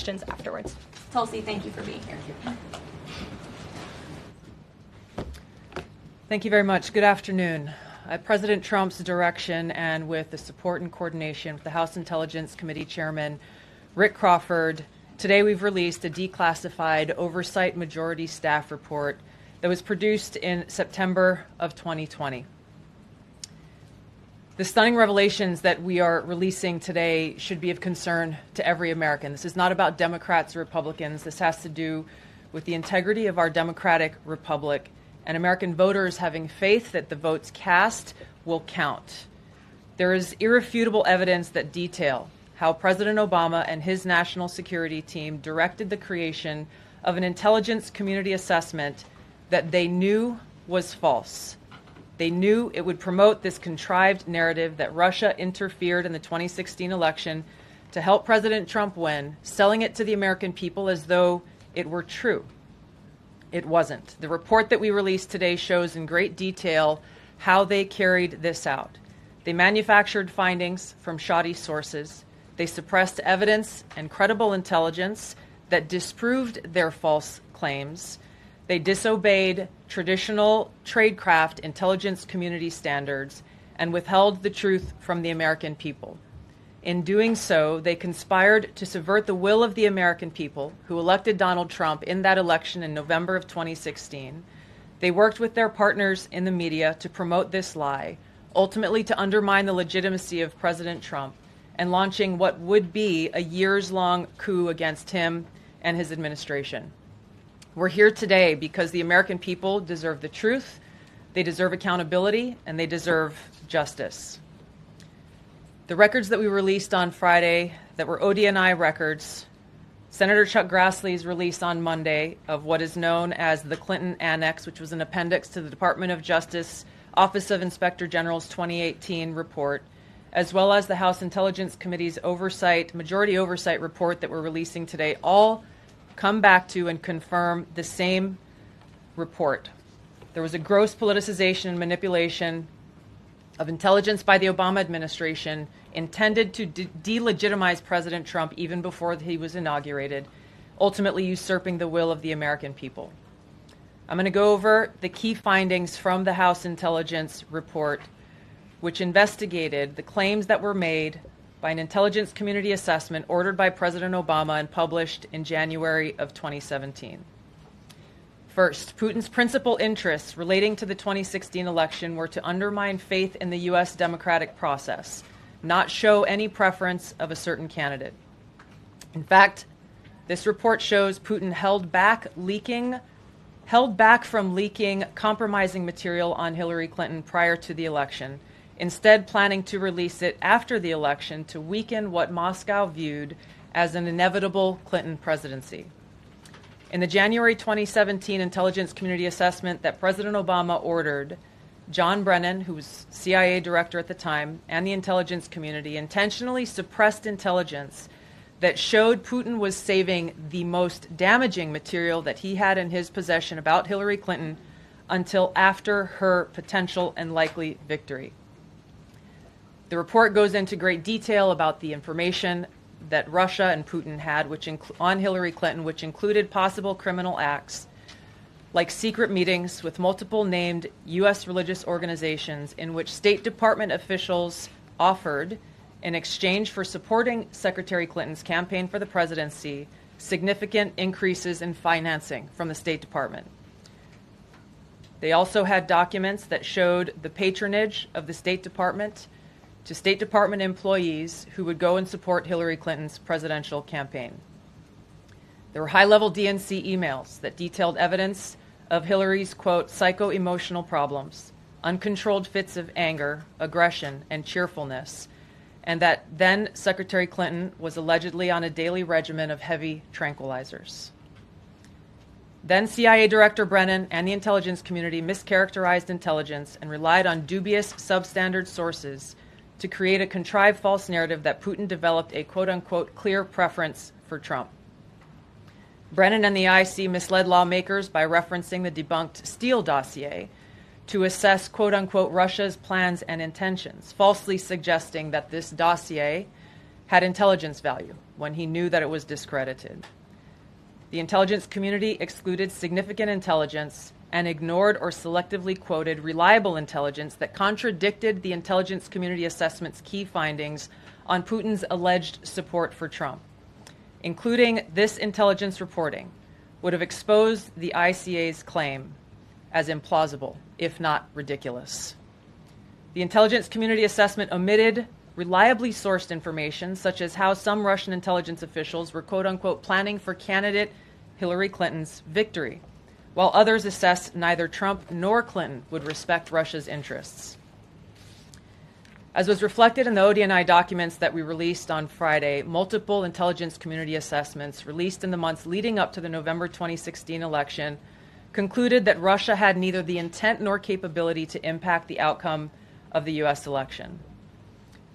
questions afterwards. Tulsi, thank you for being here. Thank you very much. Good afternoon. At President Trump's direction and with the support and coordination with the House Intelligence Committee Chairman Rick Crawford, today we've released a declassified Oversight Majority Staff report that was produced in September of 2020. The stunning revelations that we are releasing today should be of concern to every American. This is not about Democrats or Republicans. This has to do with the integrity of our democratic republic and American voters having faith that the votes cast will count. There is irrefutable evidence that detail how President Obama and his national security team directed the creation of an intelligence community assessment that they knew was false. They knew it would promote this contrived narrative that Russia interfered in the 2016 election to help President Trump win, selling it to the American people as though it were true. It wasn't. The report that we released today shows in great detail how they carried this out. They manufactured findings from shoddy sources. They suppressed evidence and credible intelligence that disproved their false claims. They disobeyed traditional tradecraft intelligence community standards and withheld the truth from the American people. In doing so, they conspired to subvert the will of the American people who elected Donald Trump in that election in November of 2016. They worked with their partners in the media to promote this lie, ultimately to undermine the legitimacy of President Trump and launching what would be a years-long coup against him and his administration. We're here today because the American people deserve the truth, they deserve accountability, and they deserve justice. The records that we released on Friday that were ODNI records, Senator Chuck Grassley's release on Monday of what is known as the Clinton Annex, which was an appendix to the Department of Justice Office of Inspector General's 2018 report, as well as the House Intelligence Committee's majority oversight report that we're releasing today, all come back to and confirm the same report. There was a gross politicization and manipulation of intelligence by the Obama administration intended to delegitimize President Trump even before he was inaugurated, ultimately usurping the will of the American people. I'm going to go over the key findings from the House Intelligence report, which investigated the claims that were made by an intelligence community assessment ordered by President Obama and published in January of 2017. First, Putin's principal interests relating to the 2016 election were to undermine faith in the U.S. democratic process, not show any preference of a certain candidate. In fact, this report shows Putin held back from leaking compromising material on Hillary Clinton prior to the election, instead planning to release it after the election to weaken what Moscow viewed as an inevitable Clinton presidency. In the January 2017 intelligence community assessment that President Obama ordered, John Brennan, who was CIA director at the time, and the intelligence community intentionally suppressed intelligence that showed Putin was saving the most damaging material that he had in his possession about Hillary Clinton until after her potential and likely victory. The report goes into great detail about the information that Russia and Putin had on Hillary Clinton, which included possible criminal acts like secret meetings with multiple named U.S. religious organizations in which State Department officials offered, in exchange for supporting Secretary Clinton's campaign for the presidency, significant increases in financing from the State Department. They also had documents that showed the patronage of the State Department to State Department employees who would go and support Hillary Clinton's presidential campaign. There were high-level DNC emails that detailed evidence of Hillary's, quote, psycho-emotional problems, uncontrolled fits of anger, aggression, and cheerfulness, and that then Secretary Clinton was allegedly on a daily regimen of heavy tranquilizers. Then CIA Director Brennan and the intelligence community mischaracterized intelligence and relied on dubious substandard sources to create a contrived false narrative that Putin developed a quote-unquote clear preference for Trump. Brennan and the IC misled lawmakers by referencing the debunked Steele dossier to assess quote-unquote Russia's plans and intentions, falsely suggesting that this dossier had intelligence value when he knew that it was discredited. The intelligence community excluded significant intelligence and ignored or selectively quoted reliable intelligence that contradicted the intelligence community assessment's key findings on Putin's alleged support for Trump. Including this intelligence reporting would have exposed the ICA's claim as implausible, if not ridiculous. The intelligence community assessment omitted reliably sourced information, such as how some Russian intelligence officials were quote-unquote planning for candidate Hillary Clinton's victory, while others assessed neither Trump nor Clinton would respect Russia's interests. As was reflected in the ODNI documents that we released on Friday, multiple intelligence community assessments released in the months leading up to the November 2016 election concluded that Russia had neither the intent nor capability to impact the outcome of the U.S. election.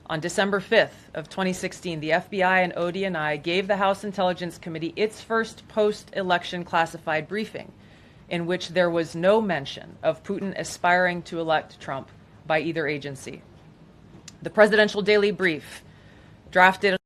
On December 5th of 2016, the FBI and ODNI gave the House Intelligence Committee its first post-election classified briefing, in which there was no mention of Putin aspiring to elect Trump by either agency. The Presidential Daily Brief, drafted